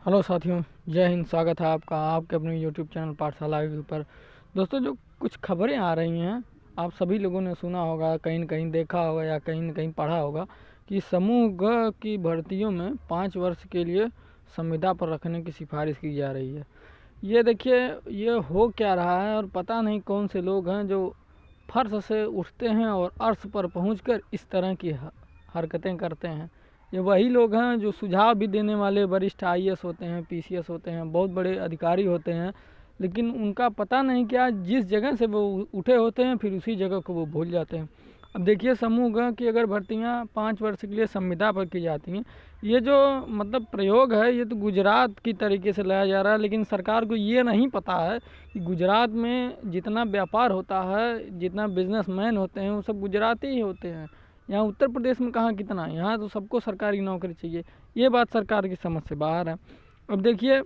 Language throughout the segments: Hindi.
हेलो साथियों, जय हिंद। स्वागत है आपका आपके अपने यूट्यूब चैनल पाठशाला पर। दोस्तों, जो कुछ खबरें आ रही हैं, आप सभी लोगों ने सुना होगा, कहीं न कहीं देखा होगा या कहीं न कहीं पढ़ा होगा कि समूह ग की भर्तियों में 5 वर्ष के लिए संविदा पर रखने की सिफारिश की जा रही है। ये देखिए, ये हो क्या रहा है और पता नहीं कौन से लोग हैं जो फर्श से उठते हैं और अर्श पर पहुंचकर इस तरह की हरकतें करते हैं। ये वही लोग हैं जो सुझाव भी देने वाले वरिष्ठ आईएएस होते हैं, पीसीएस होते हैं, बहुत बड़े अधिकारी होते हैं, लेकिन उनका पता नहीं क्या जिस जगह से वो उठे होते हैं फिर उसी जगह को वो भूल जाते हैं। अब देखिए, समूह ग की अगर भर्तियां 5 वर्ष के लिए संविदा पर की जाती हैं, ये जो मतलब प्रयोग है ये तो गुजरात की तरीके से लाया जा रहा है, लेकिन सरकार को ये नहीं पता है कि गुजरात में जितना व्यापार होता है, जितना बिजनेसमैन होते हैं, वो सब गुजराती ही होते हैं। यहाँ उत्तर प्रदेश में कहाँ कितना है, यहाँ तो सबको सरकारी नौकरी चाहिए। ये बात सरकार की समझ से बाहर है। अब देखिए,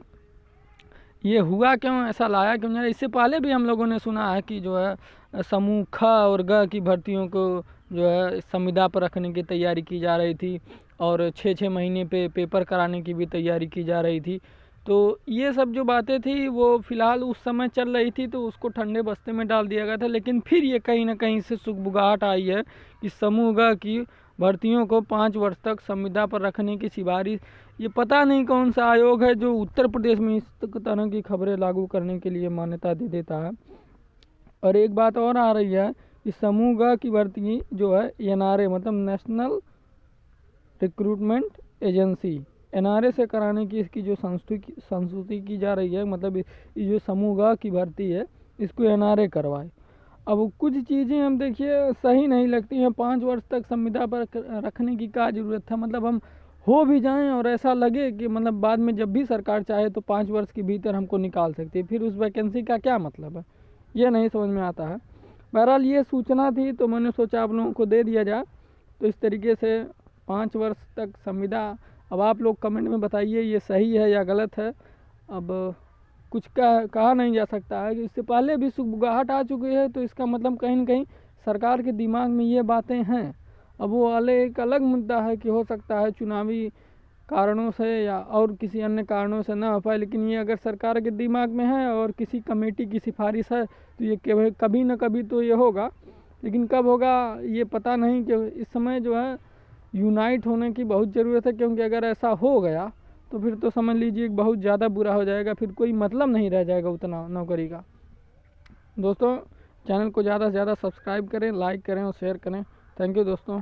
ये हुआ क्यों, ऐसा लाया क्यों जा रहा है। इससे पहले भी हम लोगों ने सुना है कि जो है समूह ख और ग की भर्तियों को जो है संविदा पर रखने की तैयारी की जा रही थी और 6-6 महीने पे पेपर कराने की भी तैयारी की जा रही थी। तो ये सब जो बातें थी वो फ़िलहाल उस समय चल रही थी, तो उसको ठंडे बस्ते में डाल दिया गया था। लेकिन फिर ये कहीं ना कहीं से सुगबुगाहट आई है कि समूह ग की भर्तियों को 5 वर्ष तक संविदा पर रखने की सिफारिश, ये पता नहीं कौन सा आयोग है जो उत्तर प्रदेश में इस तरह की खबरें लागू करने के लिए मान्यता दे देता है। और एक बात और आ रही है कि समूह ग की भर्ती जो है एनआरए मतलब नेशनल रिक्रूटमेंट एजेंसी, एनआरए से कराने की इसकी जो संस्तुति की जा रही है, मतलब ये जो समूह ग की भर्ती है इसको एनआरए करवाए। अब कुछ चीज़ें हम देखिए सही नहीं लगती हैं। 5 वर्ष तक संविदा पर रखने की क्या ज़रूरत है। मतलब हम हो भी जाएं और ऐसा लगे कि मतलब बाद में जब भी सरकार चाहे तो 5 वर्ष के भीतर हमको निकाल सकती है, फिर उस वैकेंसी का क्या मतलब है, ये नहीं समझ में आता है। बहरहाल ये सूचना थी तो मैंने सोचा आप लोगों को दे दिया जाए। तो इस तरीके से 5 वर्ष तक संविदा, अब आप लोग कमेंट में बताइए ये सही है या गलत है। अब कुछ कहा नहीं जा सकता है कि इससे पहले भी सुगबुगाहट आ चुकी है, तो इसका मतलब कहीं ना कहीं सरकार के दिमाग में ये बातें हैं। अब वो वाले एक अलग मुद्दा है कि हो सकता है चुनावी कारणों से या और किसी अन्य कारणों से ना हो पाए, लेकिन ये अगर सरकार के दिमाग में है और किसी कमेटी की सिफारिश है तो ये कभी ना कभी तो ये होगा, लेकिन कब होगा ये पता नहीं। कि इस समय जो है यूनाइट होने की बहुत ज़रूरत है, क्योंकि अगर ऐसा हो गया तो फिर तो समझ लीजिए बहुत ज़्यादा बुरा हो जाएगा, फिर कोई मतलब नहीं रह जाएगा उतना नौकरी का। दोस्तों, चैनल को ज़्यादा से ज़्यादा सब्सक्राइब करें, लाइक करें और शेयर करें। थैंक यू दोस्तों।